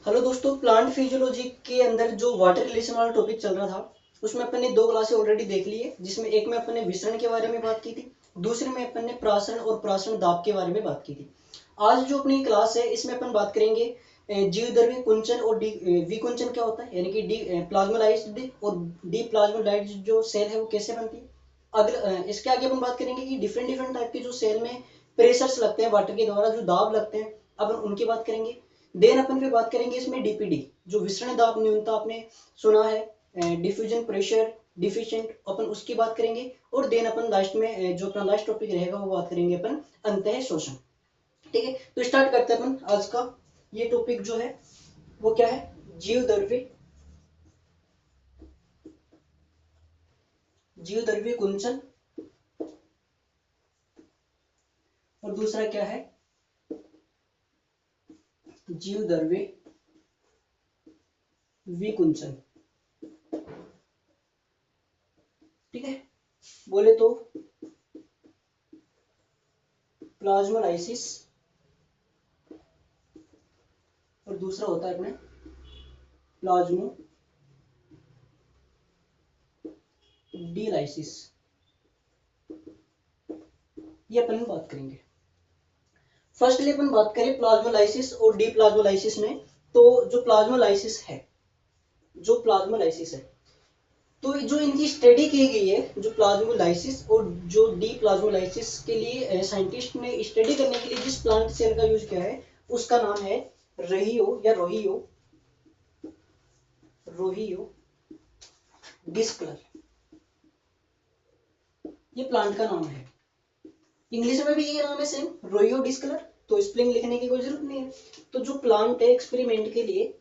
Hello दोस्तों, plant physiology के अंदर जो वाटर रिलेशन वाला टॉपिक चल रहा था उसमें अपन ने दो क्लासें ऑलरेडी देख ली है, जिसमें एक में अपन ने विसरण के बारे में बात की थी, दूसरे में अपन ने प्रासरण और प्रासरण दाब के बारे में बात की थी। आज जो अपनी क्लास है इसमें अपन बात करेंगे जीवद्रव्य कुंचन और विकुंचन क्या होता है, यानी कि डी प्लाज्मोलाइज्ड और डी प्लाज्मोलाइज्ड जो सेल है वो कैसे बनती है। अगले इसके आगे अपन बात करेंगे कि डिफरेंट डिफरेंट टाइप के जो सेल में प्रेशर्स लगते हैं वाटर के द्वारा, जो दाब लगते हैं, अपन उनकी बात करेंगे। देन अपन फिर बात करेंगे इसमें डीपीडी, जो विसरण दाब न्यूनता आपने सुना है, डिफ्यूजन प्रेशर डिफिशिएंट, अपन उसकी बात करेंगे। और देन अपन लास्ट में जो अपना लास्ट टॉपिक रहेगा वो बात करेंगे अपन अंतः शोषण। ठीक है, तो स्टार्ट करते हैं अपन आज का ये टॉपिक जो है वो क्या है, जीव द्रव्य कुंचन, और दूसरा क्या है जीव द्रव्य विकुंचन। ठीक है, बोले तो प्लाज्मोलाइसिस और दूसरा होता है अपने प्लाज्मो डीलाइसिस, ये अपन बात करेंगे। फर्स्टली अपन बात करें प्लाज्मोलाइसिस और डी प्लाज्मोलाइसिस में, तो जो प्लाज्मोलाइसिस है तो जो इनकी स्टडी की गई है, जो प्लाज्मोलाइसिस और जो डी प्लाज्मोलाइसिस के लिए साइंटिस्ट ने स्टडी करने के लिए जिस प्लांट सेल का यूज किया है उसका नाम है रहियो या रोहियो डिस्कलर। ये प्लांट का नाम है, इंग्लिश में भी ये नाम है सेम, रोहियो डिस्कलर, तो स्पेलिंग लिखने की कोई जरूरत नहीं है। तो जो प्लांट है एक्सपेरिमेंट के लिए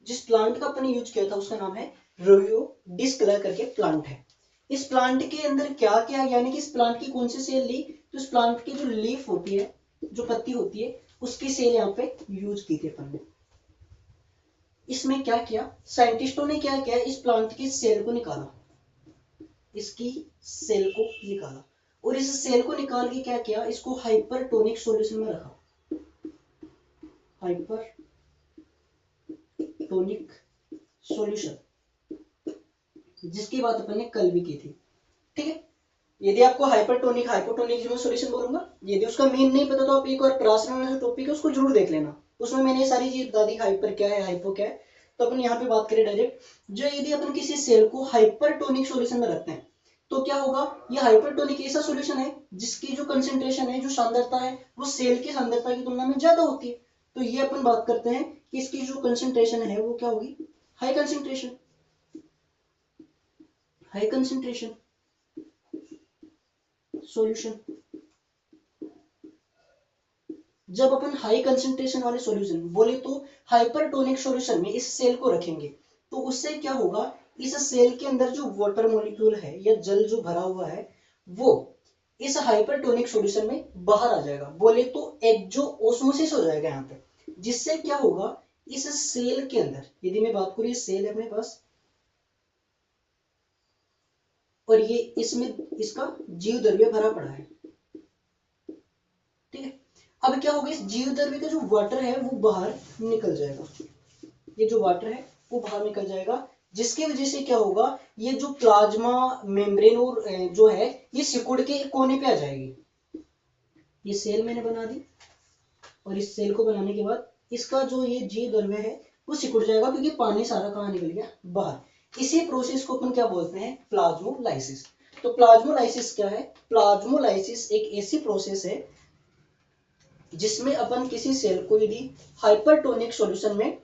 जिस प्लांट का अपन यूज किया था उसका नाम है रोहियो डिस्कलर करके प्लांट है। इस प्लांट के अंदर क्या क्या, यानी कि इस प्लांट की कौन सी सेल ली, तो इस प्लांट की जो लीफ होती है, जो पत्ती होती है, उसकी सेल यहाँ पे यूज की थी अपन ने। इसमें क्या किया साइंटिस्टों ने, क्या किया, इस प्लांट की सेल को निकाला, इसकी सेल को निकाला, और इस सेल को निकाल के क्या किया, इसको हाइपरटोनिक सॉल्यूशन में रखा, हाइपरटोनिक सॉल्यूशन, जिसकी बात अपन ने कल भी की थी। ठीक है, यदि आपको हाइपोटोनिक जो मैं सॉल्यूशन बोलूंगा, यदि उसका मीन नहीं पता तो आप एक और प्रासरण जो टॉपिक है उसको जरूर देख लेना, उसमें मैंने ये सारी चीज बता दी, हाइपर क्या है, हाइपो क्या है। तो अपन यहाँ पे बात करें डायरेक्ट, जो यदि अपन किसी सेल को हाइपरटोनिक सॉल्यूशन में रखते हैं तो क्या होगा, ये हाइपरटोनिक ऐसा सॉल्यूशन है जिसकी जो कंसेंट्रेशन है, जो सांद्रता है, वो सेल की सांद्रता की तुलना में ज्यादा होती है। तो ये अपन बात करते हैं कि इसकी जो कंसेंट्रेशन है वो क्या होगी, high concentration, high concentration solution. जब अपन हाई कंसेंट्रेशन वाले सॉल्यूशन बोले तो हाइपरटोनिक सॉल्यूशन में इस सेल को रखेंगे तो उससे क्या होगा, इस सेल के अंदर जो वाटर मॉलिक्यूल है या जल जो भरा हुआ है वो इस हाइपरटोनिक सॉल्यूशन में बाहर आ जाएगा, बोले तो एक जो ओस्मोसिस हो जाएगा यहाँ पे, जिससे क्या होगा, इस सेल के अंदर, यदि मैं बात करूं, ये सेल है अपने पास और ये इसमें इसका जीव द्रव्य भरा पड़ा है। ठीक है, अब क्या होगा, इस जीव द्रव्य का जो वाटर है वो बाहर निकल जाएगा, ये जो वाटर है वो बाहर निकल जाएगा, जिसकी वजह से क्या होगा, ये जो प्लाज्मा मेम्ब्रेन और जो है ये सिकुड़ के कोने पे आ जाएगी। ये सेल मैंने बना दी और इस सेल को बनाने के बाद इसका जो ये जीव द्रव्य है वो सिकुड़ जाएगा, क्योंकि पानी सारा कहाँ निकल गया, बाहर। इसी प्रोसेस को अपन क्या बोलते हैं, प्लाज्मोलाइसिस। तो प्लाज्मोलाइसिस क्या है, प्लाज्मोलाइसिस एक ऐसी प्रोसेस है जिसमें अपन किसी सेल को यदि हाइपरटोनिक सॉल्यूशन में,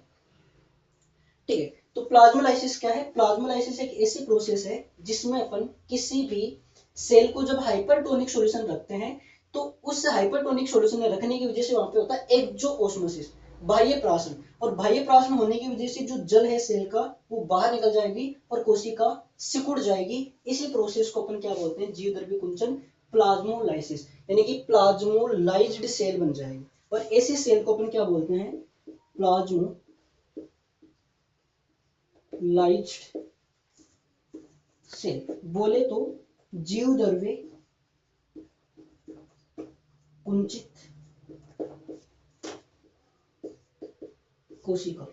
ठीक है, तो प्लाज्मोलाइसिस क्या है, प्लाज्मोलाइसिस एक ऐसी प्रोसेस है जिसमें अपन किसी भी सेल को जब हाइपरटोनिक सॉल्यूशन रखते हैं तो उस हाइपरटोनिक सॉल्यूशन में रखने की वजह से वहां पे होता है एक्सोओस्मोसिस, बाह्य प्राशन, और बाह्य प्राशन होने की वजह से जो जल है सेल का वो बाहर निकल जाएगी और कोशिका सिकुड़ जाएगी। इसी प्रोसेस को अपन क्या बोलते हैं, जीवद्रव्य कुंचन, प्लाज्मोलाइसिस, यानी कि प्लाज्मोलाइज्ड सेल बन जाएगी, और ऐसे सेल को अपन क्या बोलते हैं, प्लाज्मोलाइज्ड सेल, बोले तो जीवद्रव्य कुंचित कोशिका।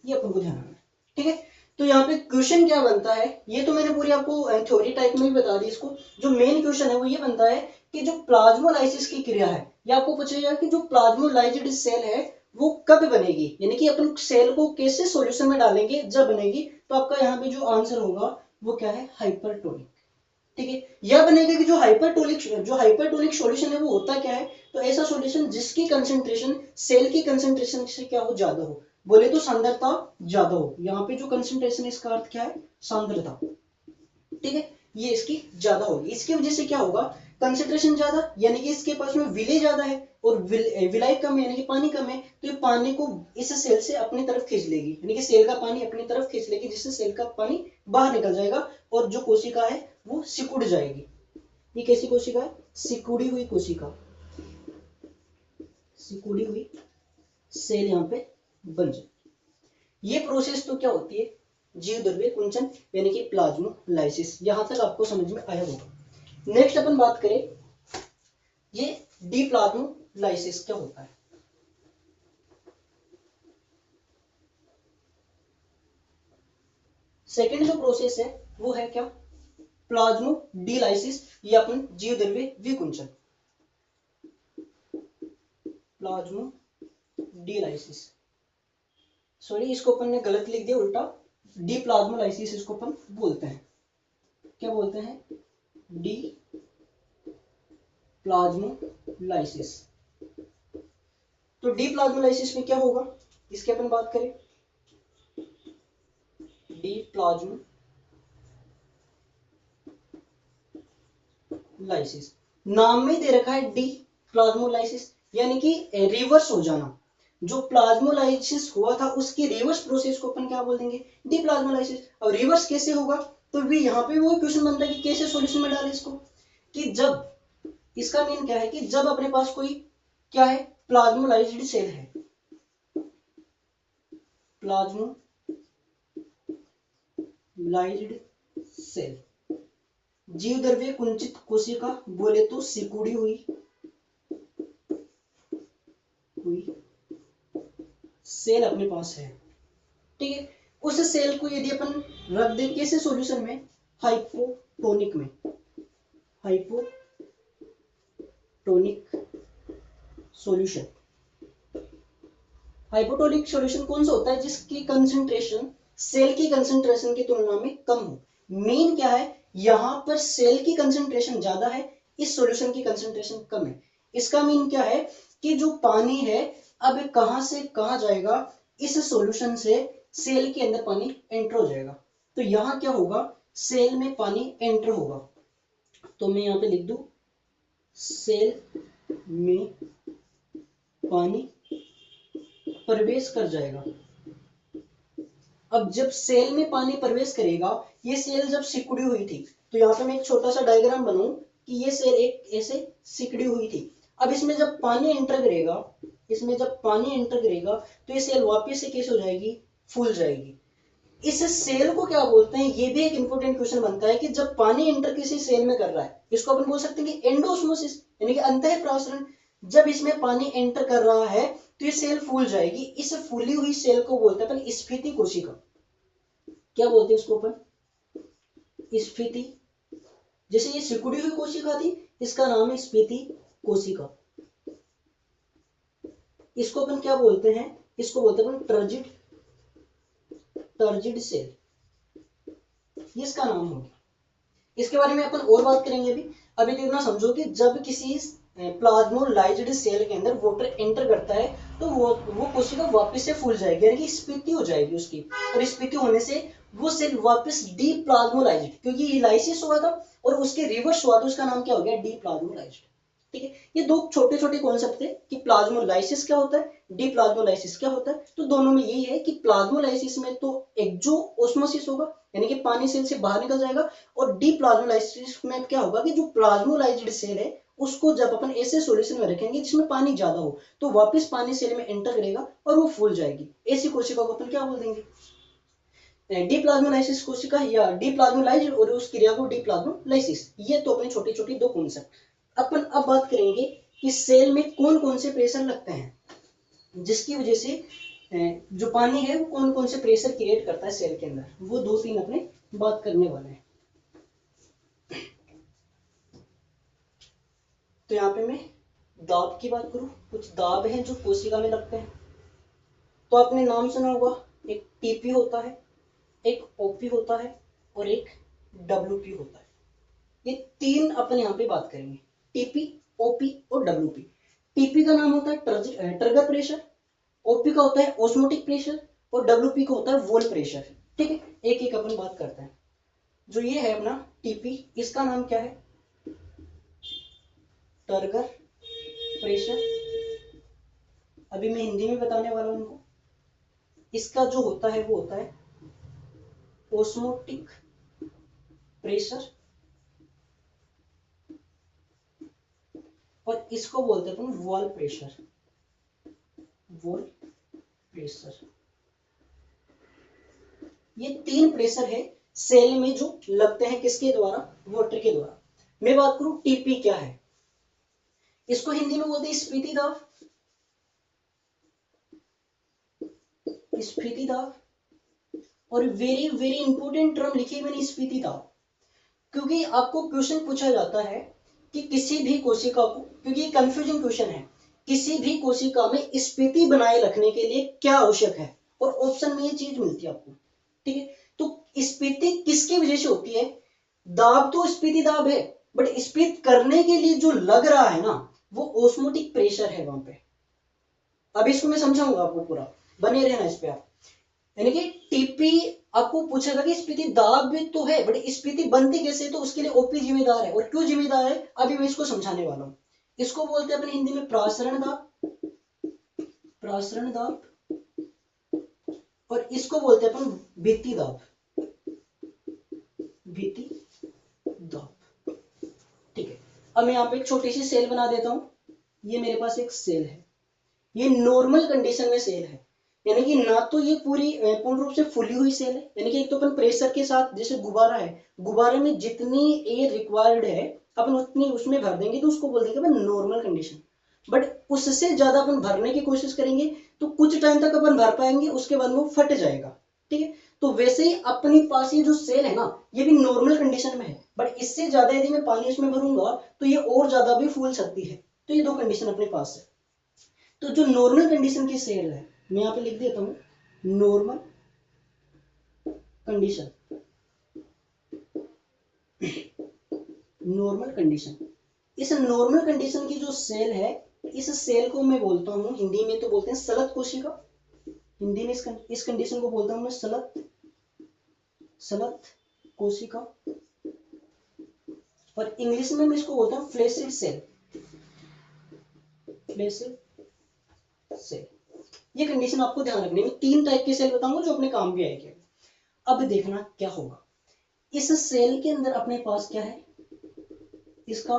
ये अपन को ध्यान रखना है, ठीक है। तो यहाँ पे क्वेश्चन क्या बनता है, ये तो मैंने पूरी आपको थ्योरी टाइप में ही बता दी इसको। जो मेन क्वेश्चन है वो ये बनता है कि जो प्लाज्मोलाइसिस की क्रिया है, ये आपको पूछेगा कि जो प्लाज्मोलाइज्ड सेल है वो कब बनेगी, यानी कि अपन सेल को कैसे सॉल्यूशन में डालेंगे जब बनेगी। तो आपका यहाँ पे जो आंसर होगा वो क्या है, हाइपरटोनिक, ठीक है। यह बनेगा कि जो हाइपरटोनिक सॉल्यूशन है वो होता क्या है, तो ऐसा सॉल्यूशन जिसकी कंसंट्रेशन सेल की कंसंट्रेशन से क्या हो, ज्यादा हो, बोले तो सांद्रता ज्यादा हो। यहाँ पे जो कंसंट्रेशन है इसका अर्थ क्या है, सांद्रता, ठीक है, ये इसकी ज्यादा होगी। इसकी वजह से क्या होगा, कंसंट्रेशन ज्यादा यानी कि इसके पास में विलेय ज्यादा है और विलाय कम है यानी कि पानी कम है, तो ये पानी को इस सेल से अपनी तरफ खींच लेगी, यानी कि सेल का पानी अपनी तरफ खींच लेगी, जिससे सेल का पानी बाहर निकल जाएगा और जो कोशिका है वो सिकुड़ जाएगी। ये कैसी कोशिका है, सिकुड़ी हुई कोशिका, सिकुड़ी हुई सेल यहाँ पे बन जाए। ये प्रोसेस तो क्या होती है, जीव द्रव्य कुंचन यानी कि प्लाज्मोलाइसिस। यहां तक आपको समझ में आया होगा। नेक्स्ट अपन बात करें, ये डीप्लाज्मोलाइसिस क्या होता है। सेकेंड जो प्रोसेस है वो है क्या, प्लाज्मोडीलाइसिस या अपन जीव द्रव्य विकुंचन, प्लाज्मोडीलाइसिस। सॉरी, इसको अपन ने गलत लिख दिया, उल्टा डीप्लाज्मोलाइसिस इसको अपन बोलते हैं। क्या बोलते हैं, डी प्लाज्मोलाइसिस। तो डी प्लाज्मोलाइसिस में क्या होगा, इसकी अपन बात करें, डी प्लाज्मोलाइसिस नाम में दे रखा है डी प्लाज्मोलाइसिस, यानी कि रिवर्स हो जाना। जो प्लाज्मोलाइसिस हुआ था उसकी रिवर्स प्रोसेस को अपन क्या बोल देंगे, डी प्लाज्मोलाइसिस। अब रिवर्स कैसे होगा, तो भी यहाँ पे वो क्वेश्चन बनता है कि कैसे सॉल्यूशन में डालें इसको, कि जब इसका मीन क्या है कि जब अपने पास कोई क्या है, प्लाज्मोलाइज्ड सेल है, प्लाज्मोलाइज्ड सेल, जीव द्रव्य कुंचित कोशिका बोले तो सिकुड़ी हुई सेल अपने पास है, ठीक है। उस सेल को यदि अपन रख दे कैसे सॉल्यूशन में, हाइपोटोनिक में, हाइपोटोनिक सॉल्यूशन। हाइपोटोनिक सॉल्यूशन कौन सा होता है, जिसकी कंसंट्रेशन सेल की कंसंट्रेशन की तुलना में कम हो। मीन क्या है, यहां पर सेल की कंसंट्रेशन ज्यादा है, इस सॉल्यूशन की कंसंट्रेशन कम है। इसका मीन क्या है कि जो पानी है अब कहां से कहां जाएगा, इस सॉल्यूशन से सेल के अंदर पानी एंटर हो जाएगा। तो यहां क्या होगा, सेल में पानी एंटर होगा। तो मैं यहां पे लिख दूं, सेल में पानी प्रवेश कर जाएगा। अब जब सेल में पानी प्रवेश करेगा, ये सेल जब सिकुड़ी हुई थी, तो यहाँ पे मैं एक छोटा सा डायग्राम बनाऊं कि ये सेल एक ऐसे सिकुड़ी हुई थी। अब इसमें जब पानी एंटर करेगा, तो ये सेल वापस से कैसे हो जाएगी, फूल जाएगी। इस सेल को क्या बोलते हैं, ये भी एक इंपॉर्टेंट क्वेश्चन बनता है कि जब पानी एंटर किसी सेल में कर रहा है, इसको अपन बोल सकते हैं कि एंडोस्मोसिस यानी कि अंतःप्रासरण। जब इसमें पानी एंटर कर रहा है तो ये सेल फूल जाएगी। इस फूली हुई सेल को बोलते हैं अपन स्फीति कोशिका। क्या बोलते हैं इसको अपन, स्फीति। जैसे ये सिकुड़ी हुई कोशिका थी, इसका नाम है स्फीति कोशिका। इसको अपन क्या बोलते हैं, इसको बोलते हैं अपन टर्जिड सेल, ये इसका नाम होगा। इसके बारे में अपन और बात करेंगे अभी तो इतना समझो कि जब किसी प्लाज्मोलाइज्ड सेल के अंदर वाटर एंटर करता है तो वो कोशिका वापस से फूल जाएगी, यानी कि स्फीति हो जाएगी उसकी, और स्फीति होने से वो सेल वापस डीप्लाज्मोलाइज्ड, क्योंकि ये लाइसिस हुआ था और उसके रिवर्स हुआ तो उसका नाम क्या हो गया, डीप्लाज्मोलाइज्ड। ठीक है, ये दो छोटे छोटे कॉन्सेप्ट थे कि प्लाज्मोलाइसिस क्या होता है, डीप्लाज्मोलाइसिस क्या होता है। तो दोनों में यही है कि प्लाज्मोलाइसिस में तो एक्जो ओस्मोसिस होगा, यानी कि पानी सेल से बाहर निकल जाएगा, और डीप्लाज्मोलाइसिस में क्या होगा कि जो प्लाज्मोलाइज्ड सेल है उसको जब अपन ऐसे सॉल्यूशन में रखेंगे जिसमें पानी ज्यादा हो, तो वापस पानी सेल में एंटर करेगा और वो फूल जाएगी। ऐसी कोशिका को अपन क्या बोल देंगे, डीप्लाज्मोलाइसिस कोशिका या डीप्लाज्मोलाइज्ड, और उस क्रिया को डीप्लाज्मोलाइसिस। ये तो अपने छोटे छोटे दो कॉन्सेप्ट। अपन अब बात करेंगे कि सेल में कौन कौन से प्रेशर लगते हैं जिसकी वजह से जो पानी है वो कौन कौन से प्रेशर क्रिएट करता है सेल के अंदर, वो 2-3 अपने बात करने वाले हैं। तो यहाँ पे मैं दाब की बात करूं, कुछ दाब हैं जो कोशिका में लगते हैं। तो आपने नाम सुना होगा, एक टीपी होता है, एक ओपी होता है और एक डब्ल्यूपी होता है। ये 3 अपन यहाँ पे बात करेंगे, टीपी, ओपी और डब्ल्यूपी। टीपी का नाम होता है ट्रिगर प्रेशर, ओपी का होता है ऑस्मोटिक प्रेशर और डब्ल्यूपी का होता है वॉल प्रेशर। ठीक है, एक एक अपन बात करते हैं। जो ये है अपना टीपी, इसका नाम क्या है, टर्गर प्रेशर। अभी मैं हिंदी में बताने वाला हूं उनको। इसका जो होता है वो होता है ऑस्मोटिक प्रेशर और इसको बोलते हैं अपन वॉल प्रेशर। वॉल प्रेशर, ये 3 प्रेशर है सेल में जो लगते हैं किसके द्वारा, वाटर के द्वारा। मैं बात करूं टीपी क्या है, इसको हिंदी में बोलते हैं स्फीति दाब। स्फीति दाब, और वेरी वेरी इंपॉर्टेंट टर्म लिखी मैंने स्फीति दाब, क्योंकि आपको क्वेश्चन पूछा जाता है कि किसी भी कोशिका को, क्योंकि ये कंफ्यूजिंग क्वेश्चन है, किसी भी कोशिका में स्फीति बनाए रखने के लिए क्या आवश्यक है, और ऑप्शन में ये चीज मिलती है आपको। ठीक है, तो स्फीति किसकी वजह से होती है, दाब तो स्फीति दाब है, बट स्फीत करने के लिए जो लग रहा है ना, वो ऑस्मोटिक प्रेशर है वहां पे। अब इसको मैं समझाऊंगा आपको पूरा, बने रहना इस पे आप। यानी कि टीपी आपको पूछेगा कि स्फीति दाब भी तो है, बट स्फीति बनती कैसे, तो उसके लिए ओपी जिम्मेदार है। और क्यों जिम्मेदार है, अभी मैं इसको समझाने वाला हूं। इसको बोलते हैं अपने हिंदी में प्रासरण दाब, प्रासरण दाब, और इसको बोलते हैं अपन भित्ति दाब, भित्ति दाब। ठीक है, अब मैं यहाँ पे एक छोटी सी सेल बना देता हूं। ये मेरे पास एक सेल है, ये नॉर्मल कंडीशन में सेल है, यानी कि ना तो ये पूर्ण रूप से फुली हुई सेल है, यानी कि एक तो अपन प्रेशर के साथ, जैसे गुब्बारा है, गुब्बारे में जितनी एयर रिक्वायर्ड है अपन उतनी उसमें भर देंगे, तो उसको बोल देंगे अपन नॉर्मल कंडीशन। बट उससे ज्यादा अपन भरने की कोशिश करेंगे तो कुछ टाइम तक अपन भर पाएंगे, उसके बाद वो फट जाएगा। ठीक है, तो वैसे ही अपने पास ये जो सेल है ना, ये भी नॉर्मल कंडीशन में है, बट इससे ज्यादा यदि मैं पानी इसमें भरूंगा तो ये और ज्यादा भी फूल सकती है। तो ये 2 कंडीशन अपने पास है। तो जो नॉर्मल कंडीशन की सेल है, मैं यहाँ पे लिख देता हूं नॉर्मल कंडीशन, नॉर्मल कंडीशन। इस नॉर्मल कंडीशन की जो सेल है, इस सेल को मैं बोलता हूं, हिंदी में तो बोलते हैं सलत कोशिका, हिंदी में इस कंडीशन को बोलता हूं मैं सलत, सलत कोशिका, और इंग्लिश में मैं इसको बोलता हूं फ्लैसिड सेल, फ्लैसिड सेल। ये कंडीशन आपको ध्यान रखनी है। 3 टाइप के सेल बताऊंगा जो अपने काम भी आएंगे। अब देखना क्या होगा, इस सेल के अंदर अपने पास क्या है, इसका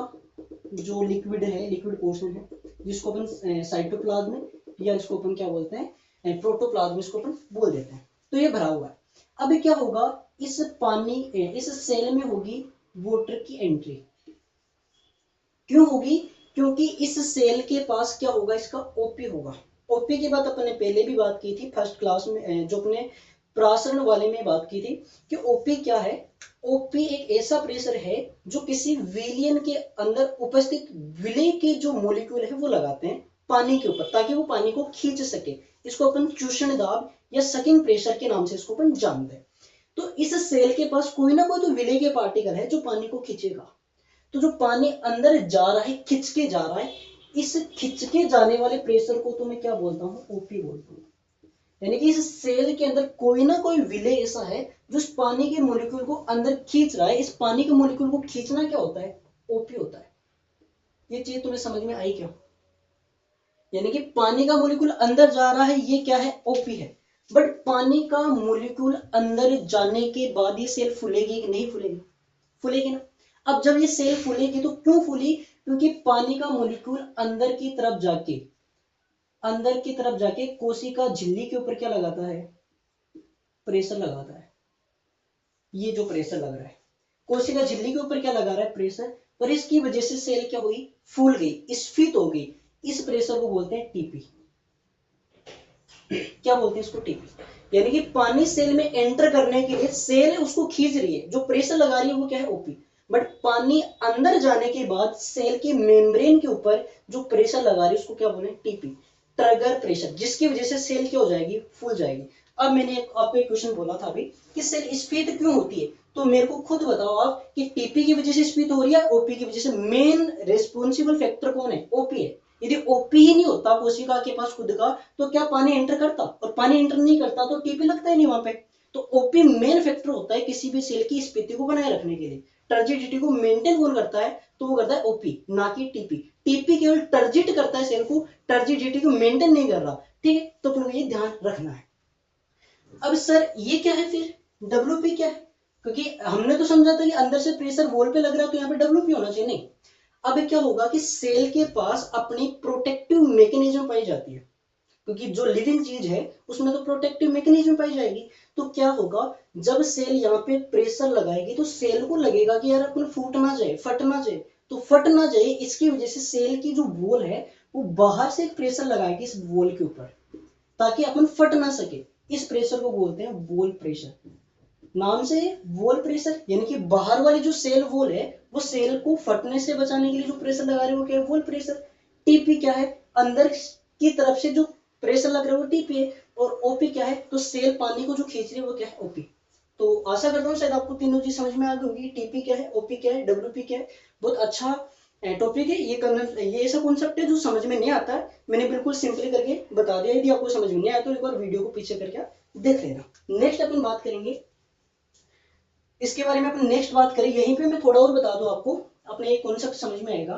जो लिक्विड है, लिक्विड पोर्शन है, जिसको अपन साइटोप्लाज्म, या इसको अपन क्या बोलते हैं प्रोटोप्लाज्म, इसको अपन बोल देते हैं। तो ये भरा हुआ है। अब क्या होगा, इस पानी इस सेल में होगी वाटर की एंट्री। क्यों होगी, क्योंकि इस सेल के पास क्या होगा, इसका ओपी होगा। ओपी की बात अपन ने पहले भी बात की थी फर्स्ट क्लास में, जो अपने प्रासरण वाले में बात की थी कि ओपी क्या है। ओपी एक ऐसा प्रेशर है जो किसी विलियन के अंदर उपस्थित विलेय के जो मॉलिक्यूल है वो लगाते हैं पानी के ऊपर, ताकि वो पानी को खींच सके। इसको अपन चूषण दाब या सकिंग प्रेशर के नाम से इसको अपन जानते हैं। तो इस सेल के पास कोई ना कोई तो विलेय के पार्टिकल है जो पानी को खींचेगा। तो जो पानी अंदर जा रहा है, खिंच के जा रहा है, इस खिंच के जाने वाले प्रेशर को तो मैं क्या बोलता हूं, ओपी बोलता हूं। यानी कि इस सेल के अंदर कोई ना कोई विलेय ऐसा है जो इस पानी के मॉलिक्यूल को अंदर खींच रहा है। इस पानी के मॉलिक्यूल को खींचना क्या होता है, ओपी होता है। ये चीज तुम्हें समझ में आई क्या, यानी कि पानी का मॉलिक्यूल अंदर जा रहा है, ये क्या है, ओपी है। बट पानी का मॉलिक्यूल अंदर जाने के बाद ये सेल फूलेगी कि नहीं फूलेगी, फूलेगी ना। अब जब ये सेल फूलेगी तो क्यों फूली, क्योंकि पानी का मॉलिक्यूल अंदर की तरफ जाके, अंदर की तरफ जाके कोशिका झिल्ली के ऊपर क्या लगाता है, प्रेशर लगाता है। ये जो प्रेशर लग रहा है, कोशिका झिल्ली के ऊपर क्या लगा रहा है, प्रेशर, और इसकी वजह से सेल क्या हुई, फूल गई, स्फीत हो गई। इस प्रेशर को बोलते हैं टीपी। क्या बोलते हैं इसको, टीपी। यानी कि पानी सेल में एंटर करने के लिए सेल उसको खींच रही है, जो प्रेशर लगा रही है वो क्या है, ओपी। बट पानी अंदर जाने के बाद सेल के मेम्ब्रेन के ऊपर जो प्रेशर लगा रही है उसको क्या बोले, टीपी, ट्रिगर प्रेशर, जिसकी वजह से सेल क्या हो जाएगी, फूल जाएगी। अब मैंने आपको एक क्वेश्चन बोला था अभी कि सेल स्फीत क्यों होती है, तो मेरे को खुद बताओ आप कि टीपी की वजह से स्फीत हो रही है, ओपी की वजह से। मेन रेस्पॉन्सिबल फैक्टर कौन है, ओपी है। यदि ओपी ही नहीं होता कोशिका के पास खुद का, तो क्या पानी एंटर करता, और पानी एंटर नहीं करता तो टीपी लगता ही नहीं वहां पे। तो ओपी मेन फैक्टर होता है किसी भी सेल की स्थिति को बनाए रखने के लिए। टर्जिडिटी को मेंटेन कौन करता है, तो वो करता है ओपी, ना कि टीपी। टीपी केवल टर्जिट करता है सेल को, टर्जिडिटी को मेंटेन नहीं कर रहा। ठीक है, तो फिर ये ध्यान रखना है। अब सर ये क्या है फिर, डब्ल्यूपी क्या है, क्योंकि हमने तो समझा था कि अंदर से प्रेशर वॉल पे लग रहा है तो यहाँ पे डब्ल्यूपी होना चाहिए, नहीं। अब क्या होगा कि सेल के पास अपनी प्रोटेक्टिव मैकेनिज्म पाई जाती है, क्योंकि जो लिविंग चीज है उसमें तो प्रोटेक्टिव मैकेनिज्म पाई जाएगी। तो क्या होगा, जब सेल यहाँ पे प्रेशर लगाएगी तो सेल को लगेगा कि यार अपन फूट ना जाए, फट ना जाए। तो फट ना जाए इसकी वजह से सेल की जो वॉल है वो बाहर से एक प्रेशर लगाएगी इस वॉल के ऊपर, ताकि अपन फट ना सके। इस प्रेशर को बोलते हैं वॉल प्रेशर। नाम से वॉल प्रेशर, यानी कि बाहर वाली जो सेल वॉल है वो सेल को फटने से बचाने के लिए जो प्रेशर लगा रहे हो वो क्या है, वॉल प्रेशर। टीपी क्या है, अंदर की तरफ से जो प्रेशर लग रहा है वो टीपी है। और ओपी क्या है, तो सेल पानी को जो खींच रही है वो क्या है, ओपी। तो आशा करता हूँ शायद आपको तीनों चीज समझ में आ गई होगी, टीपी क्या है, ओपी क्या है, डब्ल्यूपी क्या है। बहुत अच्छा टॉपिक है ये ऐसा कॉन्सेप्ट है जो समझ में नहीं आता है, मैंने बिल्कुल सिंपली करके बता दिया। यदि आपको समझ में नहीं आया तो एक बार वीडियो को पीछे करके देख लेना। नेक्स्ट अपन बात करेंगे इसके बारे में, अपन नेक्स्ट बात करें। यहीं पे मैं थोड़ा और बता दूं आपको, अपने एक कॉन्सेप्ट समझ में आएगा,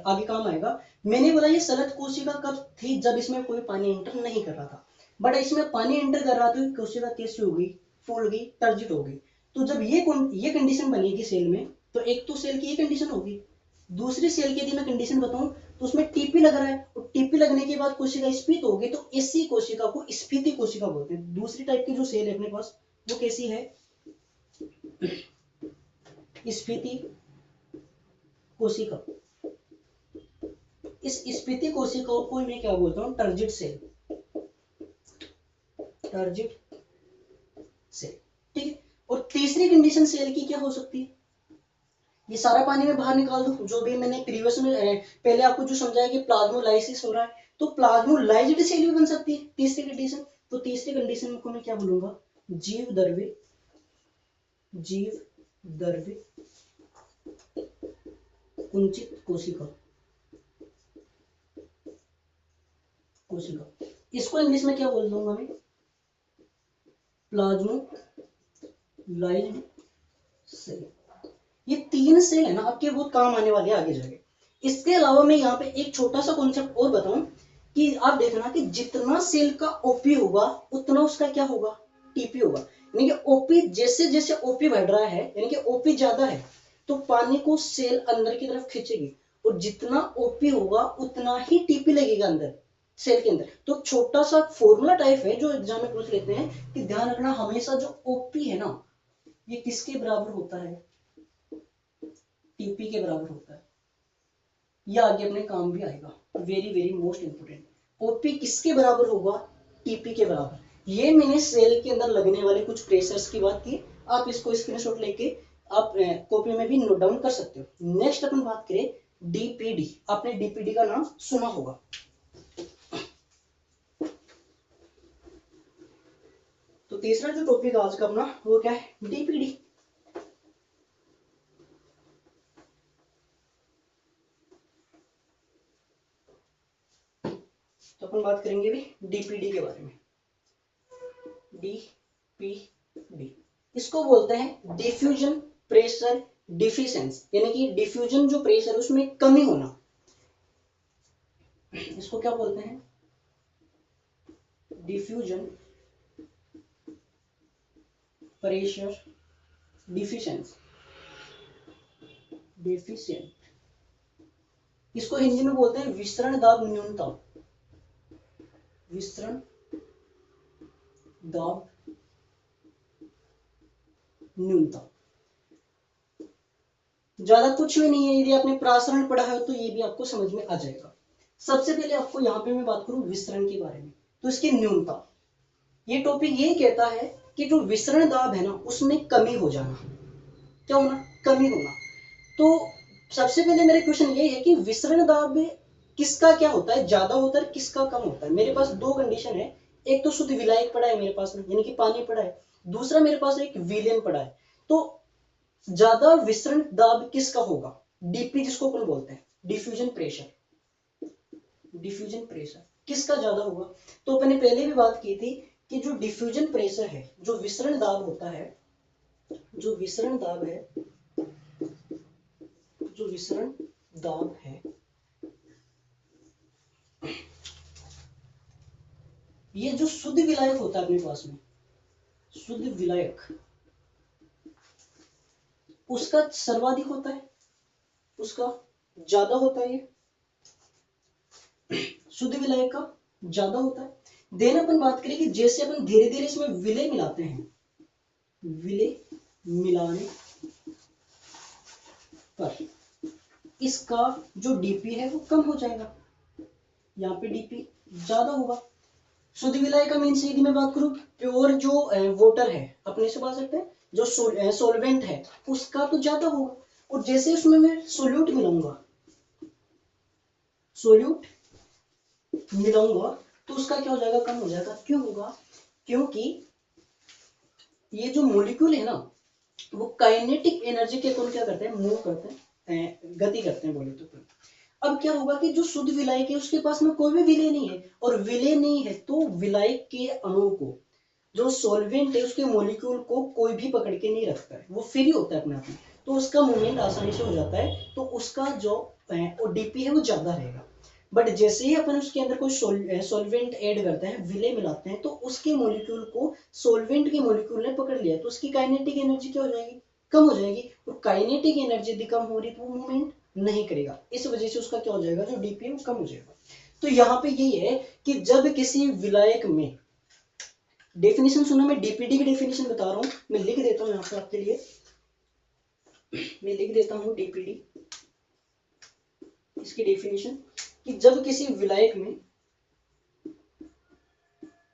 आगे काम आएगा। मैंने बोला ये सलत कोशिका कब थी, जब इसमें कोई पानी एंटर नहीं कर रहा था। बट इसमें पानी एंटर कर रहा था, कोशिका कैसी हो गई, फूल गई, टर्जिट हो गई। तो जब ये कंडीशन बनेगी सेल में, तो एक तो सेल की ये कंडीशन होगी। दूसरी सेल की यदि मैं कंडीशन बताऊं तो उसमें टीपी लग रहा है, और टीपी लगने के बाद कोशिका स्फीत होगी, तो इसी कोशिका को स्फीति कोशिका बोलते हैं। दूसरी टाइप की जो सेल है अपने पास वो कैसी है, स्फीति कोशिका। इस स्फीति कोशिका को मैं क्या बोलता हूं, टर्जिट सेल, टर्जिट सेल। ठीक है। और तीसरी कंडीशन सेल की क्या हो सकती है, ये सारा पानी में बाहर निकाल दो, जो भी मैंने प्रीवियस में पहले आपको जो समझाया कि प्लाज्मोलाइसिस हो रहा है, तो प्लाज्मोलाइज्ड सेल भी बन सकती है तीसरी कंडीशन। तो तीसरी कंडीशन को मैं क्या बोलूंगा, जीव द्रव्य, जीव द्रव्य कुंचित कोशिका, कोशिका। इसको इंग्लिश में क्या बोल दूंगा मैं, प्लाज्मोलाइज्ड सेल। ये तीन सेल है ना आपके बहुत काम आने वाले आगे जाके। इसके अलावा मैं यहाँ पे एक छोटा सा कॉन्सेप्ट और बताऊं कि आप देखना कि जितना सेल का ओपी होगा उतना उसका क्या होगा, टीपी होगा। यानी कि ओपी जैसे जैसे ओपी बढ़ रहा है, यानी कि ओपी ज्यादा है तो पानी को सेल अंदर की तरफ खींचेगी, और जितना ओपी होगा उतना ही टीपी लगेगा अंदर सेल के अंदर। तो छोटा सा फॉर्मूला टाइप है जो एग्जाम में पूछ लेते हैं कि ध्यान रखना हमेशा जो ओपी है ना ये किसके बराबर होता है, टीपी के बराबर होता है। यह आगे अपने काम भी आएगा, very very most important. OP किसके बराबर होगा, टीपी के बराबर। ये मैंने सेल के अंदर लगने वाले कुछ प्रेशर्स की बात की, आप इसको स्क्रीनशॉट लेके आप कॉपी में भी नोट डाउन कर सकते हो। नेक्स्ट अपन बात करें डीपीडी, आपने डीपीडी का नाम सुना होगा। तो तीसरा जो टॉपिक आज का अपना वो क्या है, डीपीडी। तो अपन बात करेंगे भी डीपीडी के बारे में। डीपीडी इसको बोलते हैं डिफ्यूजन प्रेशर डिफिशिएंसी, यानी कि डिफ्यूजन जो प्रेशर उसमें कमी होना, इसको क्या बोलते हैं, डिफ्यूजन प्रेशर डिफिशिएंसी, डिफिशिएंट। इसको हिंदी में बोलते हैं विसरण दाब न्यूनता, विसरण दाब न्यूनता। ज्यादा कुछ भी नहीं है, यदि आपने प्रासरण पढ़ा है तो ये भी आपको समझ में आ जाएगा। सबसे पहले आपको यहाँ पे मैं बात करूं विसरण के बारे में, तो इसकी न्यूनता, ये टॉपिक ये कहता है कि जो विसरण दाब है ना उसमें कमी हो जाना, क्या होना, कमी होना। तो सबसे पहले मेरा क्वेश्चन ये है कि विसरण दाब में किसका क्या होता है, ज्यादा होता है, किसका कम होता है। मेरे पास दो कंडीशन है, एक तो शुद्ध विलायक पड़ा है मेरे पास में, यानी कि पानी पड़ा है, दूसरा मेरे पास एक विलेन पड़ा है। तो ज्यादा विसरण दाब किसका होगा, डीपी जिसको अपन बोलते हैं, डिफ्यूजन प्रेशर, डिफ्यूजन प्रेशर किसका ज्यादा होगा। तो अपने पहले भी बात की थी कि जो डिफ्यूजन प्रेशर है, जो विसरण दाब होता है, जो विसरण दाब है, जो विसरण दाब है, ये जो शुद्ध विलायक होता है अपने पास में, शुद्ध विलायक, उसका सर्वाधिक होता है, उसका ज्यादा होता है, ये शुद्ध विलायक का ज्यादा होता है। देन अपन बात करें कि जैसे अपन धीरे धीरे इसमें विलय मिलाते हैं, विलय मिलाने पर इसका जो डीपी है वो कम हो जाएगा, यहाँ पे डीपी ज्यादा होगा। शुद्ध विलाय का मीन सीधी मैं बात करूं, प्योर जो वाटर है, अपने से बात सकते हैं जो सोलवेंट है उसका तो ज्यादा होगा, और जैसे उसमें मैं सोल्यूट मिलाऊंगा, सोल्यूट मिलाऊंगा तो उसका क्या हो जाएगा, कम हो जाएगा। क्यों होगा, क्योंकि ये जो मोलिक्यूल है ना वो काइनेटिक एनर्जी के अकॉर्डिंग क्या करते हैं, मूव करते हैं, गति करते हैं बोले तो। अब क्या होगा कि जो शुद्ध विलायक है उसके पास में कोई भी विलय नहीं है, और विलय नहीं है तो विलायक के अणु को, जो सॉल्वेंट है उसके मॉलिक्यूल को कोई भी पकड़ के नहीं रखता है, वो फ्री होता है अपने आप में, तो उसका मूवमेंट आसानी से हो जाता है, तो उसका जो डीपी है वो ज्यादा रहेगा। बट जैसे ही अपन उसके अंदर कोई सॉल्वेंट ऐड करते हैं, विलय मिलाते हैं, तो उसके मॉलिक्यूल को सॉल्वेंट के मॉलिक्यूल ने पकड़ लिया, तो उसकी काइनेटिक एनर्जी क्या हो जाएगी, कम हो जाएगी, और काइनेटिक एनर्जी यदि कम हो रही तो वो मूवमेंट नहीं करेगा, इस वजह से उसका क्या हो जाएगा, जो डीपी है वो कम हो जाएगा। तो यहाँ पे यही है कि जब किसी विलायक में, डेफिनेशन सुना, मैं डीपीडी की डेफिनेशन बता रहा हूं, मैं लिख देता हूं यहाँ पे आपके लिए, मैं लिख देता हूं डीपीडी इसकी डेफिनेशन, कि जब किसी विलायक में,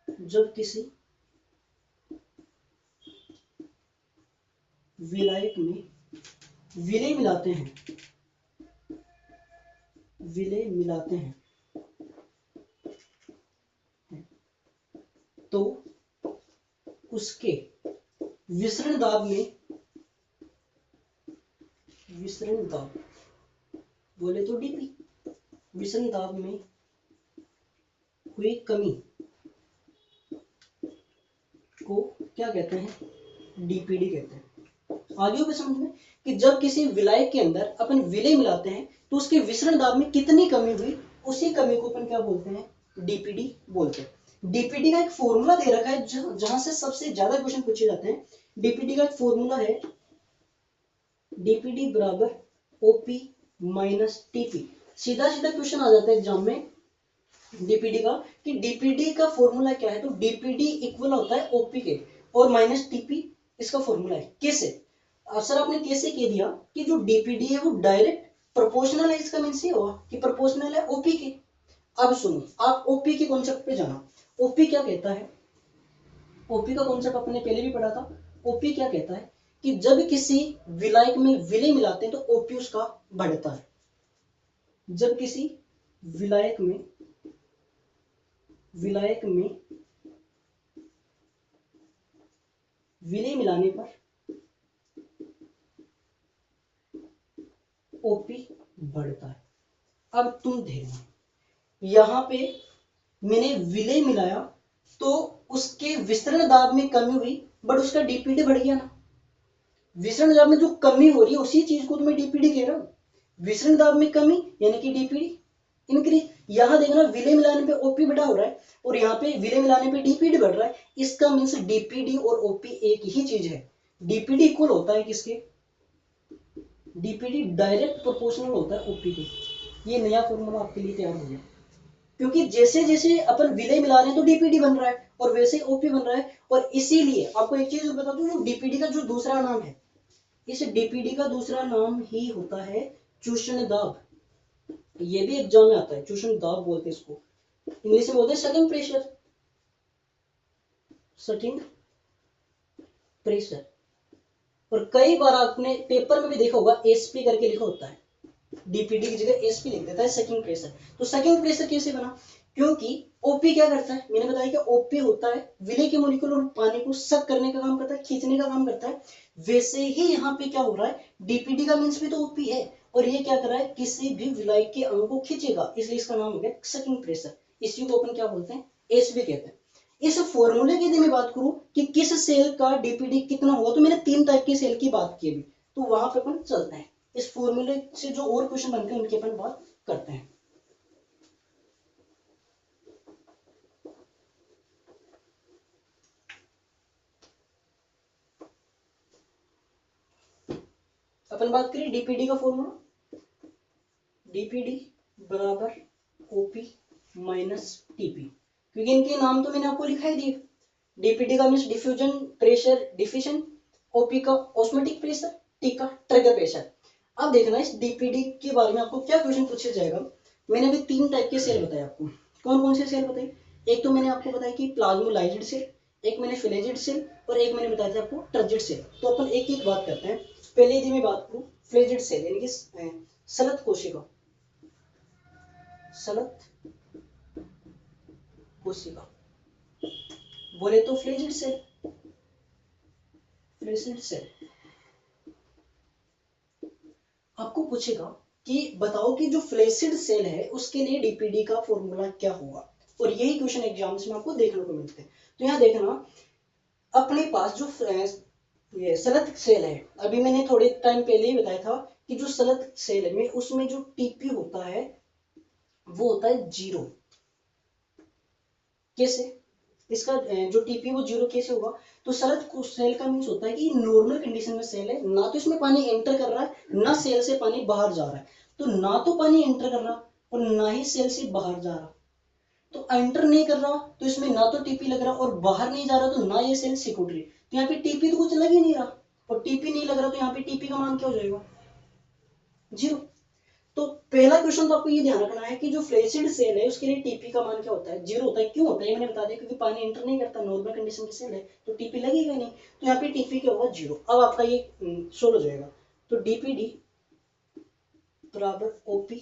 जब किसी विलायक में विलय मिलाते हैं, विलय मिलाते हैं, तो उसके विसरण दाब में, विसरण दाब बोले तो डीपी, विसरण दाब में हुई कमी को क्या कहते हैं, डीपीडी कहते हैं। आगे होगा समझ में कि जब किसी विलायक के अंदर अपन विलय मिलाते हैं तो उसके विसरण दाब में कितनी कमी हुई, उसी कमी को अपन क्या बोलते हैं, डीपीडी बोलते हैं। डीपीडी का एक फॉर्मूला दे रखा है जहां से सबसे ज्यादा क्वेश्चन पूछे जाते हैं। डीपीडी का एक फॉर्मूला है, डीपीडी बराबर ओपी माइनस टीपी। सीधा सीधा क्वेश्चन आ जाता है एग्जाम में डीपीडी का, कि डीपीडी का फॉर्मूला क्या है, तो डीपीडी इक्वल होता है ओपी के, और माइनस टीपी इसका फॉर्मूला है। कैसे, सर आपने कैसे कह दिया कि जो डीपीडी है वो डायरेक्ट प्रोपोर्शनल है, इसका मीन्स ये हुआ कि प्रोपोर्शनल है ओपी के। अब सुनो, आप ओपी के कॉन्सेप्ट पे जाना, ओपी क्या कहता है, ओपी का कॉन्सेप्ट आपने पहले भी पढ़ा था। ओपी क्या कहता है कि जब किसी विलायक में विलय मिलाते हैं तो ओपी उसका बढ़ता है, जब किसी विलायक में, विलायक में विलय मिलाने पर ओपी बढ़ता है। अब तुम देखना, यहां पे मैंने विलय मिलाया तो उसके विसरण दाब में कमी हुई, बट उसका डीपीडी बढ़ गया ना। विसरण दाब में जो कमी हो रही है उसी चीज को तो मैं डीपीडी कह रहा हूं, विसरण दाब में कमी यानी कि डीपीडी इंक्रीज। यहां देखना विलय मिलाने पे ओपी बढ़ा हो रहा है, और यहाँ पे विलय मिलाने पे डीपीडी बढ़ रहा है, इसका मीन्स डीपीडी और ओपी एक ही चीज है। डीपीडी इक्वल होता है किसके, डीपीडी डायरेक्ट प्रोपोर्शनल होता है ओपी के। ये नया फॉर्मूला आपके लिए तैयार हो गया, क्योंकि जैसे जैसे अपन विलय मिला रहे हैं तो डीपीडी बन रहा है और वैसे ओपी बन रहा है। और इसीलिए आपको एक चीज बता दूं, जो डीपीडी का जो दूसरा नाम है, इस डीपीडी का दूसरा नाम ही होता है चूषण दाब। ये भी एग्जाम में आता है, चूषण दाब बोलते हैं इसको, इंग्लिश में बोलते हैं सकन प्रेशर। Second pressure. और कई बार आपने पेपर में भी देखा होगा एसपी करके लिखा होता है, डीपीडी की जगह एसपी लिख देता है सेकंड प्रेशर। तो सेकंड प्रेशर कैसे बना? क्योंकि ओपी क्या करता है, मैंने बताया कि ओपी होता है विलय के मॉलिक्यूल और पानी को सक करने का काम करता है, खींचने का काम करता है। वैसे ही यहाँ पे क्या हो रहा है, डीपीडी का मीन्स भी तो ओपी है, और ये क्या कर रहा है, किसी भी विलय के अंग को खींचेगा, इसलिए इसका नाम हो गया सेकंड प्रेशर। इसी को अपन क्या बोलते हैं, एसपी कहते हैं। इस फॉर्मूले की यदि मैं बात करूं कि किस सेल का डीपीडी कितना होगा, तो मैंने 3 टाइप की सेल की बात की अभी, तो वहां पे अपन चलते हैं। इस फॉर्मूले से जो और क्वेश्चन बनते हैं उनकी अपन बात करते हैं। अपन बात करें डीपीडी का फॉर्मूला, डीपीडी बराबर ओपी माइनस टीपी, क्योंकि इनके नाम तो मैंने आपको लिखा ही दिए। डीपीडी का मीन्स डिफ्यूजन प्रेशर डिफिशन, ओपी का ऑस्मोटिक प्रेशर, टी का ट्रिगर प्रेशर। अब देखना इस डीपीडी के बारे में आपको क्या क्वेश्चन पूछा जाएगा। मैंने अभी 3 टाइप के सेल बताए आपको, कौन कौन से सेल बताए? एक तो मैंने आपको बताया कि प्लाज्मोलाइज्ड सेल, एक मैंने फ्लैजिड सेल, और एक मैंने बताया था आपको टर्जिड सेल। तो अपन एक एक बात करते हैं। पहले यदि मैं बात करूं फ्लैजिड सेल यानी कि सलत कोशिका, सलत कोशिका बोले तो फ्लैजिड सेल, फ्लैजिड सेल। आपको पूछेगा कि बताओ कि जो फ्लैसिड सेल है उसके लिए डीपीडी का फॉर्मूला क्या होगा, और यही क्वेश्चन एग्जाम्स में आपको देखने को मिलते हैं। तो यहाँ देखना अपने पास जो ये सलत सेल है, अभी मैंने थोड़े टाइम पहले ही बताया था कि जो सलत सेल है में उसमें जो टीपी होता है वो होता है 0। कैसे? इसका जो टीपी वो 0 कैसे होगा? तो सलत सेल का मीन्स होता है कि नॉर्मल कंडीशन में सेल है, ना तो इसमें पानी एंटर कर रहा है ना सेल से पानी बाहर जा रहा है। तो ना तो पानी एंटर कर रहा और ना ही सेल से बाहर जा रहा। तो एंटर नहीं कर रहा तो इसमें ना तो टीपी लग रहा, और बाहर नहीं जा रहा तो ना ये सेल सिकुड़ रही। तो यहाँ पे टीपी तो कुछ लग ही नहीं रहा, और टीपी नहीं लग रहा, तो यहाँ पे टीपी का मान क्या हो जाएगा? 0। तो पहला क्वेश्चन तो आपको ये ध्यान रखना है कि जो फ्लैसिड सेल है उसके लिए टीपी का मान क्या होता है? 0 होता है। क्यों होता है ये मैंने बता दिया, क्योंकि पानी एंटर नहीं करता, नॉर्मल कंडीशन की सेल है तो टीपी लगेगा नहीं। तो यहाँ पे टीपी क्या होगा? 0। अब आपका ये सोल्व हो जाएगा। तो डीपीडी बराबर ओपी,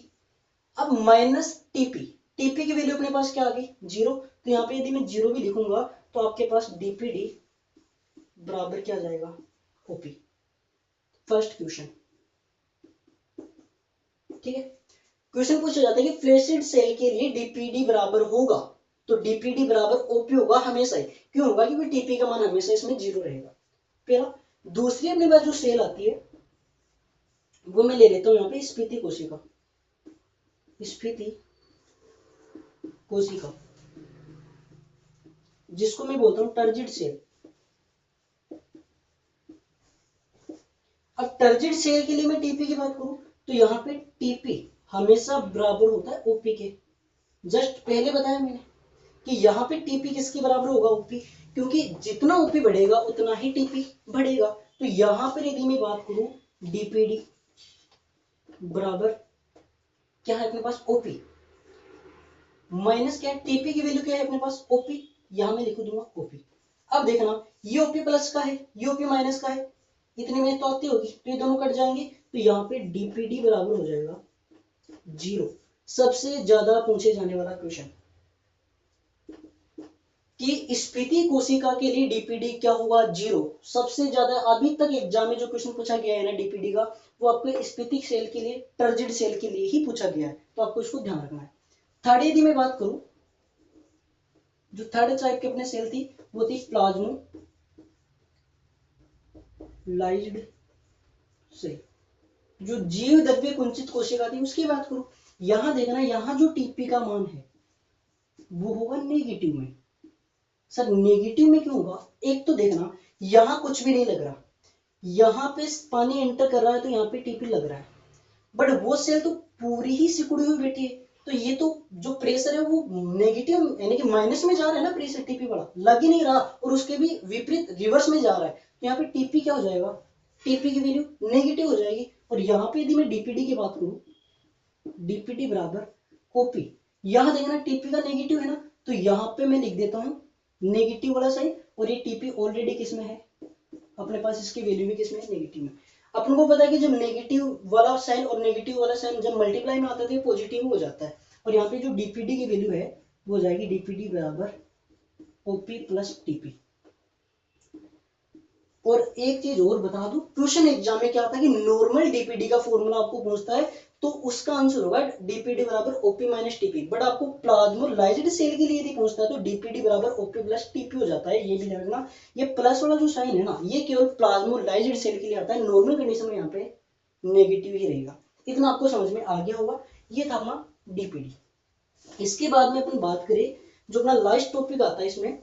अब माइनस टीपी, टीपी की वैल्यू अपने पास क्या आ गई? 0। तो यहाँ पे यदि मैं 0 भी लिखूंगा तो आपके पास डीपीडी बराबर क्या आ जाएगा? ओपी। फर्स्ट क्वेश्चन, ठीक है। क्वेश्चन पूछा जाता है कि फ्लैसिड सेल के लिए डीपीडी बराबर होगा, तो डीपीडी बराबर ओपी होगा हमेशा ही। क्यों होगा? क्योंकि टीपी का मान हमेशा इसमें 0 रहेगा। पहला। दूसरी अपने पास जो सेल आती है वो मैं ले लेता हूं यहाँ पे स्फीति कोशिका, स्फीति कोशिका, जिसको मैं बोलता हूं टर्जिड सेल। अब टर्जिड सेल के लिए मैं टीपी की बात करूं तो यहाँ पे टीपी हमेशा बराबर होता है ओपी के। जस्ट पहले बताया मैंने कि यहाँ पे टीपी किसके बराबर होगा? ओपी, क्योंकि जितना ओपी बढ़ेगा उतना ही टीपी बढ़ेगा। तो यहाँ पर यदि मैं बात करूं डीपीडी बराबर क्या है अपने पास? ओपी माइनस क्या है? टीपी की वैल्यू क्या है अपने पास? ओपी। यहां मैं लिख दूंगा ओपी। अब देखना ये ओपी प्लस का है, ये ओपी माइनस का है, इतने में तो आती होगी, तो ये दोनों कट जाएंगे। तो यहाँ पे डीपीडी बराबर हो जाएगा 0। सबसे ज्यादा पूछे जाने वाला क्वेश्चन कि स्फीति कोशिका के लिए डीपीडी क्या होगा? 0। सबसे ज्यादा अभी तक एग्जाम में जो क्वेश्चन पूछा गया है ना डीपीडी का, वो आपको स्फीति सेल के लिए, टर्जिड सेल के लिए ही पूछा गया है, तो आपको इसको ध्यान रखना है। थर्ड यदि मैं बात करूं, जो थर्ड टाइप की अपने सेल थी वो थी प्लाज्मोलाइज्ड सेल, जो जीव द्रव्य कुंचित कोशिका थी उसकी बात करूं। यहां देखना, यहां जो टीपी का मान है वो होगा नेगेटिव में। सर नेगेटिव में क्यों होगा? एक तो देखना यहां कुछ भी नहीं लग रहा, यहां पे पानी एंटर कर रहा है तो यहाँ पे टीपी लग रहा है, बट वो सेल तो पूरी ही सिकुड़ी हुई बैठी है। तो ये तो जो प्रेशर है वो नेगेटिव यानी कि माइनस में जा रहा है ना, प्रेशर टीपी वाला लग ही नहीं रहा, और उसके भी विपरीत रिवर्स में जा रहा है। तो यहाँ पे टीपी क्या हो जाएगा? टीपी की वैल्यू नेगेटिव हो जाएगी। और यहाँ पे यदि मैं डीपीडी की बात करूं, डीपीडी बराबर ओपी, यहां देखना टीपी का नेगेटिव है ना, तो यहाँ पे मैं लिख देता हूं नेगेटिव वाला साइन, और ये टीपी ऑलरेडी किस में है, अपने पास इसकी वैल्यू भी किस में है, नेगेटिव में। अपन को पता है कि जब नेगेटिव वाला साइन और नेगेटिव वाला साइन जब मल्टीप्लाई में आता है तो ये पॉजिटिव हो जाता है, और यहाँ पे जो डीपीडी की वैल्यू है वो हो जाएगी डीपीडी बराबर ओपी प्लस टीपी। और एक चीज और बता दूं, क्वेश्चन एग्जाम में क्या आता है कि नॉर्मल डीपीडी का फॉर्मूला आपको पूछता है तो उसका आंसर होगा डीपीडी बराबर ओपी माइनस टीपी, बट आपको प्लाज्मोलाइज्ड सेल के लिए यदि पूछता है तो डीपीडी बराबर ओपी प्लस टीपी हो जाता है। ये भी ध्यान रखना, ये प्लस वाला जो साइन है ना ये केवल प्लाज्मोलाइज्ड सेल के लिए आता है, नॉर्मल कंडीशन में यहाँ पे नेगेटिव ही रहेगा। इतना आपको समझ में आ गया होगा। ये था अपना डीपीडी। इसके बाद में अपन बात करें जो अपना लास्ट टॉपिक आता है इसमें,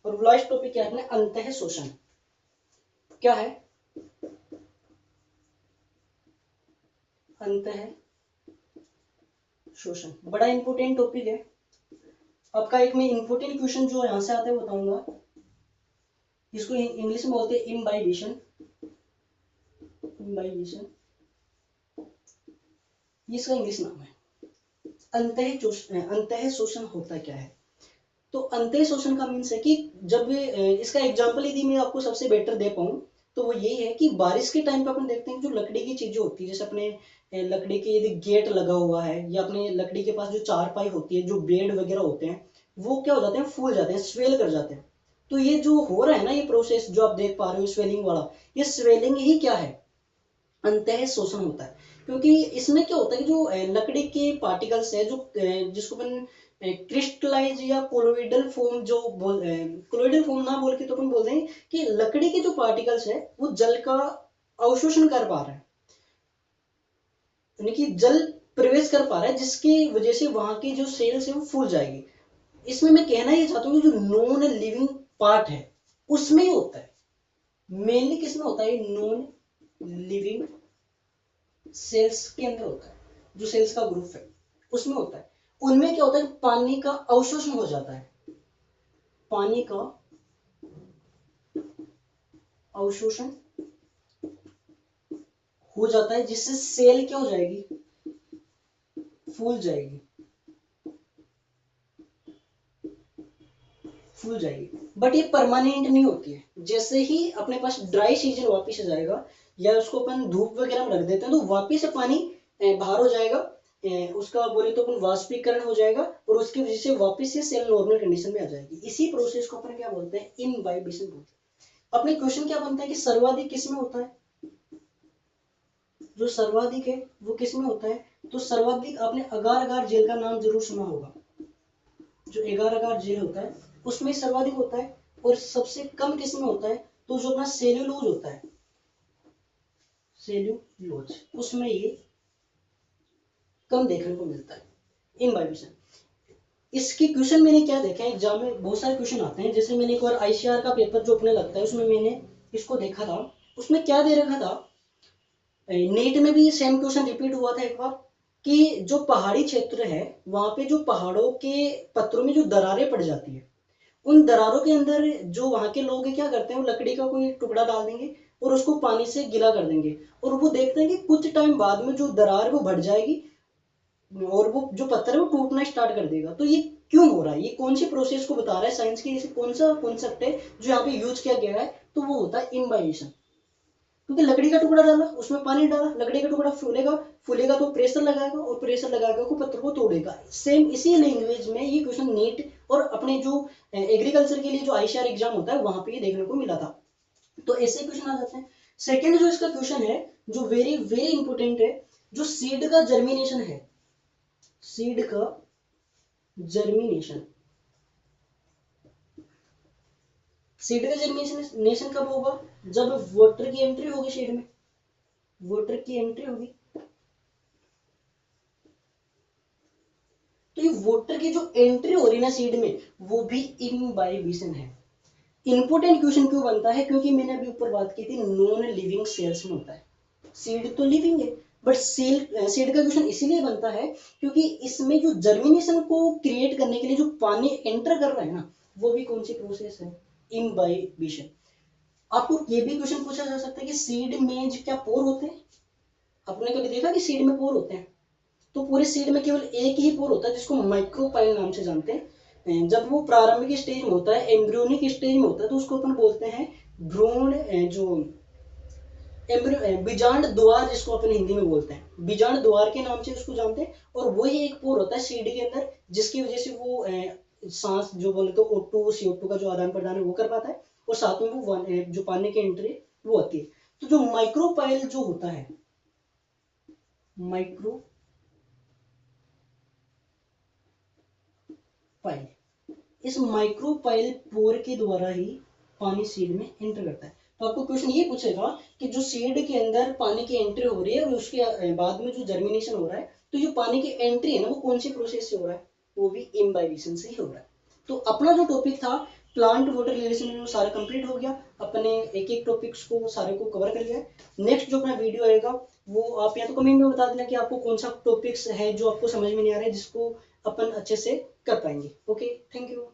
और लास्ट टॉपिक क्या है, अंतः शोषण। क्या है अंतः शोषण, बड़ा इंपॉर्टेंट टॉपिक है आपका। एक में इंपॉर्टेंट क्वेश्चन जो यहां से आता है बताऊंगा, इसको इंग्लिश में बोलते हैं इम्बाइबिशन। इम्बाइबिशन इसका इंग्लिश नाम है। अंतः शोषण होता क्या है, तो अंतः शोषण का मीन्स है कि जब इसका एग्जांपल यदि मैं आपको सबसे बेटर दे पाऊं तो वो यही है कि बारिश के टाइम पे अपन देखते हैं जो लकड़ी की चीजें होती है, जैसे अपने लकड़ी के यदि गेट लगा हुआ है या अपने लकड़ी के पास जो चारपाई होती है, जो बेड वगैरह होते हैं, वो क्या हो जाते हैं, फूल जाते हैं, स्वेल कर जाते हैं। तो ये जो हो रहा है ना, ये प्रोसेस जो आप देख पा रहे हो स्वेलिंग वाला, ये स्वेलिंग ही क्या है, अंतः शोषण होता है। क्योंकि इसमें क्या होता है कि जो लकड़ी के पार्टिकल्स है, जो जिसको अपन क्रिस्टलाइज या कोलोइडल फॉर्म जो कोलोइडल फॉर्म ना बोल के तो अपन बोलते हैं कि लकड़ी के जो पार्टिकल्स है वो जल का अवशोषण कर पा रहा है, यानी कि जल प्रवेश कर पा रहा है, जिसकी वजह से वहां की जो सेल्स है वो फूल जाएगी। इसमें मैं कहना ये चाहता हूँ कि जो नॉन लिविंग पार्ट है उसमें ही होता है, मेनली किसमें होता है, नॉन लिविंग सेल्स के अंदर होता है, जो सेल्स का ग्रुप है उसमें होता है। उनमें क्या होता है, पानी का अवशोषण हो जाता है, पानी का अवशोषण हो जाता है, जिससे सेल क्या हो जाएगी, फूल जाएगी, फूल जाएगी। बट ये परमानेंट नहीं होती है, जैसे ही अपने पास ड्राई सीजन वापिस आ जाएगा या उसको अपन धूप वगैरह में रख देते हैं तो वापिस से पानी बाहर हो जाएगा, उसका बोले तो अपन वाष्पीकरण हो जाएगा और उसकी वजह से वापिस से सेल नॉर्मल कंडीशन में आ जाएगी। इसी प्रोसेस को अपन क्या बोलते हैं, इम्बाइबिशन बोलते हैं। अपने क्वेश्चन क्या बनता है कि सर्वाधिक किस में होता है, जो सर्वाधिक है वो किस में होता है, तो सर्वाधिक आपने अगार अगार जेल का नाम जरूर सुना होगा, जो एगार अगार जेल होता है उसमें सर्वाधिक होता है। और सबसे कम किस में होता है, तो जो अपना सेल्यूलोज होता है, सेल्यूलोज, उसमें ये कम देखने को मिलता है, इम्बाइबिशन। इसके क्वेश्चन मैंने क्या देखा है एग्जाम में, बहुत सारे क्वेश्चन आते हैं। जैसे मैंने एक बार आईसीआर का पेपर जो अपने लगता है उसमें मैंने इसको देखा था, उसमें क्या दे रखा था, नीट में भी सेम क्वेश्चन रिपीट हुआ था एक बार, कि जो पहाड़ी क्षेत्र है वहां पे जो पहाड़ों के पत्थरों में जो दरारें पड़ जाती है, उन दरारों के अंदर जो वहां के लोग क्या करते हैं, वो लकड़ी का कोई टुकड़ा डाल देंगे और उसको पानी से गीला कर देंगे, और वो देखते हैं कि कुछ टाइम बाद में जो दरार वो बढ़ जाएगी और वो जो पत्थर है वो टूटना स्टार्ट कर देगा। तो ये क्यों हो रहा है, ये कौन सी प्रोसेस को बता रहा है, साइंस की कौन सा कॉन्सेप्ट है जो यहाँ पे यूज किया गया है, तो वो होता है इम्बाइबिशन। क्योंकि लकड़ी का टुकड़ा डाला, उसमें पानी डाला, लकड़ी का टुकड़ा फूलेगा, फूलेगा तो प्रेशर लगाएगा और प्रेशर लगाएगा को पत्थर को तोड़ेगा। सेम इसी लैंग्वेज में ये क्वेश्चन नीट और अपने जो एग्रीकल्चर के लिए जो आईसीआर एग्जाम होता है वहां पे ये देखने को मिला था। तो ऐसे क्वेश्चन आ जाते हैं। सेकेंड जो इसका क्वेश्चन है जो वेरी वेरी इंपॉर्टेंट है, जो सीड का जर्मिनेशन है, सीड का जर्मिनेशन, सीड का जर्मिनेशन कब होगा, जब वाटर की एंट्री होगी सीड में, वाटर की एंट्री होगी। तो ये वाटर की जो एंट्री हो रही है ना सीड में, वो भी इम्बाइबिशन है। इंपॉर्टेंट क्वेश्चन क्यों बनता है, क्योंकि मैंने अभी ऊपर बात की थी नॉन लिविंग सेल्स में होता है, सीड तो लिविंग है बट सीड का क्वेश्चन इसीलिए बनता है क्योंकि इसमें जो जर्मिनेशन को क्रिएट करने के लिए जो पानी एंटर कर रहा है ना, वो भी कौन सी प्रोसेस है, इम्बाइबिशन। आपको ये भी क्वेश्चन पूछा जा सकता है कि सीड में क्या पोर होते हैं, आपने कभी देखा कि सीड में पोर होते हैं? तो पूरे सीड में केवल एक ही पोर होता है जिसको माइक्रोपाइल नाम से जानते हैं। जब वो प्रारंभिक स्टेज में होता है, एम्ब्रियोनिक स्टेज में होता है, तो उसको अपन बोलते हैं भ्रूण, जो बीजांड द्वार जिसको अपन हिंदी में बोलते हैं, बीजांड द्वार के नाम से उसको जानते हैं। और वही एक पोर होता है सीड के अंदर जिसकी वजह से वो सांस जो बोले तो O2 CO2 का जो आदान प्रदान है वो कर पाता है, और साथ में वो जो पानी की एंट्री वो होती है। तो जो माइक्रोपाइल जो होता है, माइक्रोपाइल, इस माइक्रोपाइल पोर के द्वारा ही पानी सीड में एंटर करता है। तो आपको क्वेश्चन ये पूछेगा कि जो सीड के अंदर पानी की एंट्री हो रही है और उसके बाद में जो जर्मिनेशन हो रहा है, तो जो पानी की एंट्री है ना वो कौन सी प्रोसेस से हो रहा है? वो भी इम्बाइबिशन से ही हो रहा है। तो अपना जो टॉपिक था प्लांट वाटर रिलेशन में वो सारा कंप्लीट हो गया। अपने एक एक टॉपिक्स को सारे को कवर कर लिया। नेक्स्ट जो अपना वीडियो आएगा वो आप या तो कमेंट में बता देना कि आपको कौन सा टॉपिक्स है जो आपको समझ में नहीं आ रहा है, जिसको अपन अच्छे से कर पाएंगे। Okay, thank you.